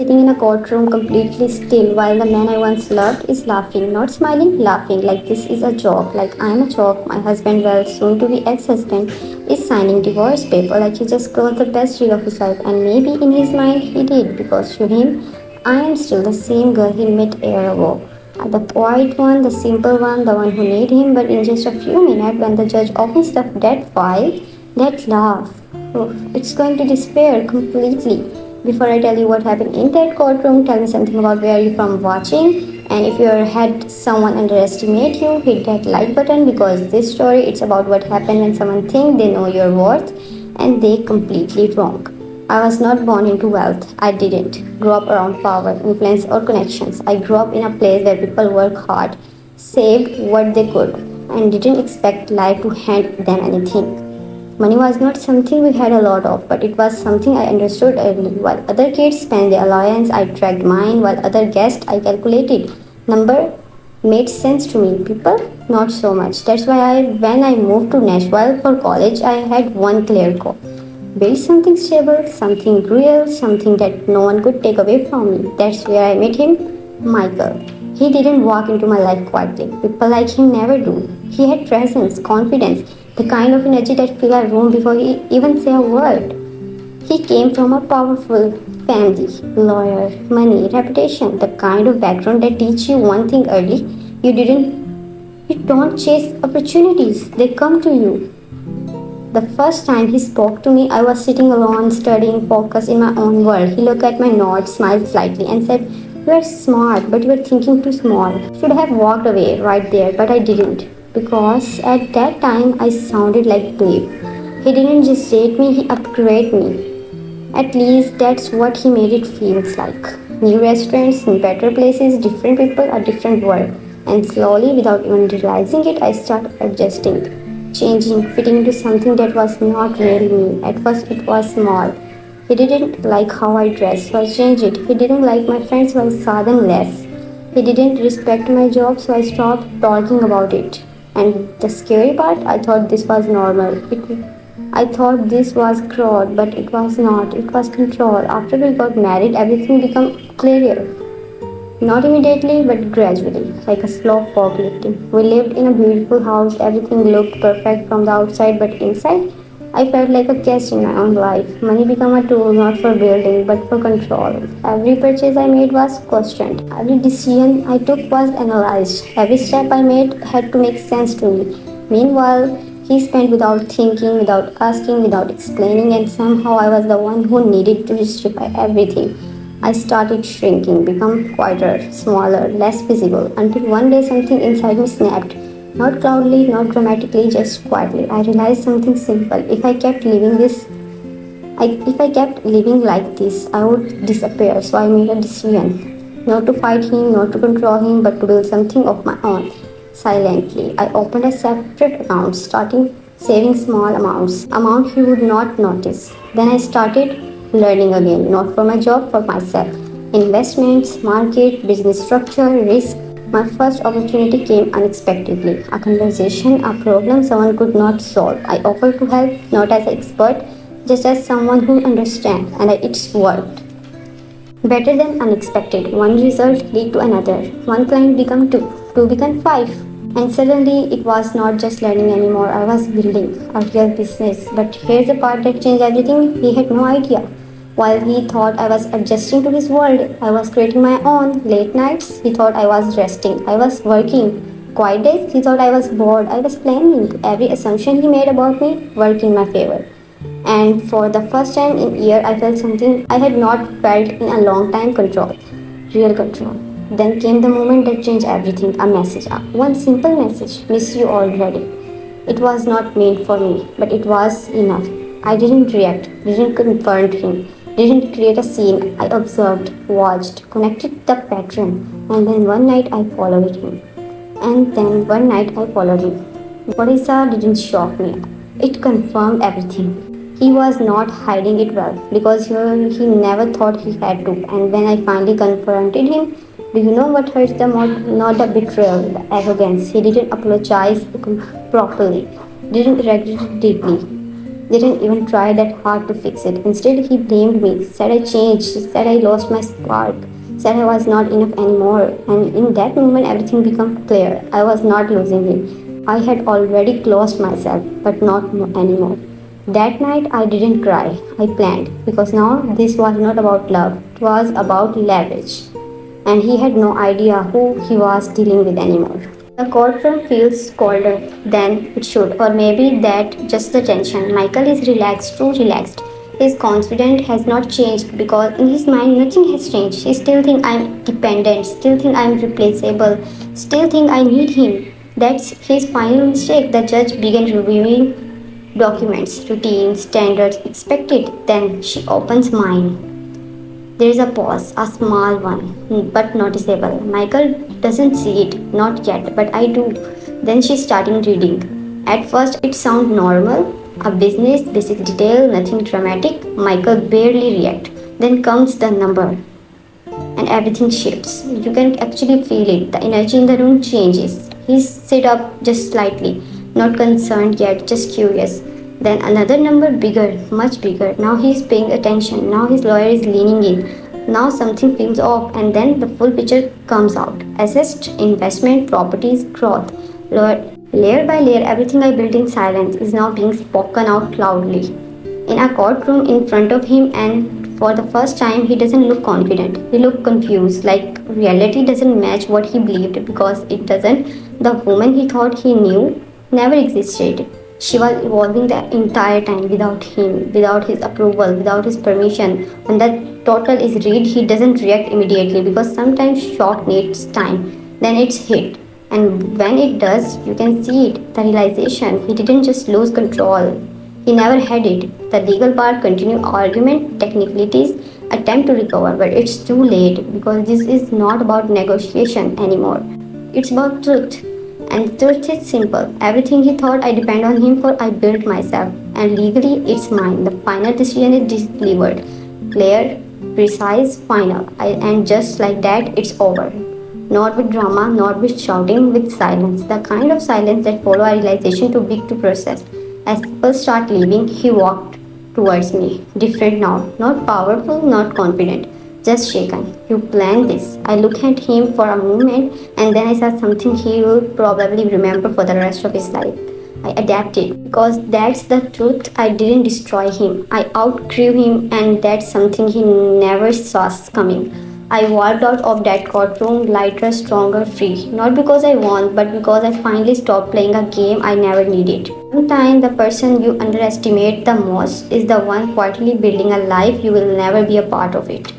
Sitting in a courtroom completely still while the man I once loved is laughing, not smiling, laughing like this is a joke, like I'm a joke. My husband, well, soon to be ex husband, is signing divorce paper like he just closed the best deal of his life, and maybe in his mind he did because to him, I am still the same girl he met a year ago. The quiet one, the simple one, the one who need him, but in just a few minutes when the judge opens the dead file, that laugh, oh, it's going to disappear completely. Before I tell you what happened in that courtroom, tell me something about where you're from watching. And if you had someone underestimate you, hit that like button because this story it's about what happened when someone think they know your worth and they completely wrong. I was not born into wealth. I didn't grow up around power, influence, or connections. I grew up in a place where people work hard, saved what they could, and didn't expect life to hand them anything. Money was not something we had a lot of, but it was something I understood early. While other kids spent their allowance, I tracked mine. While other guessed, I calculated. Number made sense to me. People, not so much. That's why when I moved to Nashville for college, I had one clear goal. Build something stable, something real, something that no one could take away from me. That's where I met him, Michael. He didn't walk into my life quietly. People like him never do. He had presence, confidence, the kind of energy that fill a room before he even say a word. He came from a powerful family, lawyer, money, reputation, the kind of background that teach you one thing early. You don't chase opportunities, they come to you. The first time he spoke to me, I was sitting alone, studying, focused in my own world. He looked at my notes, smiled slightly, and said, "You are smart, but you are thinking too small." Should have walked away right there, but I didn't. Because at that time, I sounded like Dave. He didn't just date me, he upgraded me. At least that's what he made it feels like. New restaurants, better places, different people, a different world. And slowly, without even realizing it, I started adjusting, changing, fitting into something that was not really me. At first, it was small. He didn't like how I dressed, so I changed it. He didn't like my friends, so I saw them less. He didn't respect my job, so I stopped talking about it. And the scary part, I thought this was normal. I thought this was growth, but it was not. It was control. After we got married, everything became clearer. Not immediately, but gradually, like a slow fog lifting. We lived in a beautiful house, everything looked perfect from the outside, but inside, I felt like a guest in my own life. Money became a tool not for building, but for control. Every purchase I made was questioned. Every decision I took was analyzed. Every step I made had to make sense to me. Meanwhile, he spent without thinking, without asking, without explaining, and somehow I was the one who needed to justify everything. I started shrinking, become quieter, smaller, less visible, until one day something inside me snapped. Not loudly, not dramatically, just quietly. I realized something simple. If I kept living like this, I would disappear. So I made a decision. Not to fight him, not to control him, but to build something of my own. Silently, I opened a separate account, starting saving small amounts, amount he would not notice. Then I started learning again, not for my job, for myself. Investments, market, business structure, risk. My first opportunity came unexpectedly. A conversation, a problem someone could not solve. I offered to help, not as an expert, just as someone who understands, and it's worked. Better than unexpected. One result led to another. One client became two, two became five. And suddenly it was not just learning anymore. I was building a real business. But here's the part that changed everything. He had no idea. While he thought I was adjusting to his world, I was creating my own. Late nights, he thought I was resting. I was working. Quiet days, he thought I was bored. I was planning. Every assumption he made about me worked in my favor. And for the first time in a year, I felt something I had not felt in a long time, control. Real control. Then came the moment that changed everything, a message. One simple message, miss you already. It was not meant for me, but it was enough. I didn't react, didn't confront him, didn't create a scene. I observed, watched, connected the pattern, and then one night I followed him. And then one night I followed him. What I saw didn't shock me. It confirmed everything. He was not hiding it well because he never thought he had to. And when I finally confronted him, do you know what hurts the most? Not the betrayal, the arrogance. He didn't apologize properly, didn't regret it deeply. didn't even try that hard to fix it. Instead, he blamed me, said I changed, said I lost my spark, said I was not enough anymore. And in that moment, everything became clear. I was not losing him. I had already lost myself, but not anymore. That night, I didn't cry. I planned because now this was not about love, it was about leverage. And he had no idea who he was dealing with anymore. The courtroom feels colder than it should, or maybe that just the tension. Michael is relaxed, too relaxed. His confidence has not changed because in his mind nothing has changed. He still thinks I'm dependent, still think I'm replaceable, still think I need him. That's his final mistake. The judge began reviewing documents, routines, standards, expected. Then she opens mine. There is a pause, a small one, but noticeable. Michael doesn't see it, not yet, but I do. Then she's starting reading. At first, it sounds normal, a business, basic detail, nothing dramatic. Michael barely reacts. Then comes the number, and everything shifts. You can actually feel it. The energy in the room changes. He sit up just slightly, not concerned yet, just curious. Then another number bigger, much bigger. Now he's paying attention. Now his lawyer is leaning in. Now something feels off, and then the full picture comes out. Assessed, investment, properties, growth. Layer by layer, everything I built in silence is now being spoken out loudly. In a courtroom in front of him, and for the first time, he doesn't look confident. He looks confused, like reality doesn't match what he believed because it doesn't. The woman he thought he knew never existed. She was evolving the entire time without him, without his approval, without his permission. When that total is read, he doesn't react immediately because sometimes shock needs time. Then it's hit. And when it does, you can see it, the realization. He didn't just lose control. He never had it. The legal part continue argument, technicalities, attempt to recover, but it's too late because this is not about negotiation anymore. It's about truth. And the truth is simple. Everything he thought I depend on him for, I built myself. And legally, it's mine. The final decision is delivered. Clear, precise, final. And just like that, it's over. Not with drama, not with shouting, with silence. The kind of silence that follow a realization too big to process. As people start leaving, he walked towards me. Different now. Not powerful, not confident. Just shaken. You planned this. I looked at him for a moment and then I said something he will probably remember for the rest of his life. I adapted because that's the truth. I didn't destroy him. I outgrew him and that's something he never saw coming. I walked out of that courtroom lighter, stronger, free. Not because I won, but because I finally stopped playing a game I never needed. Sometimes the person you underestimate the most is the one quietly building a life you will never be a part of it.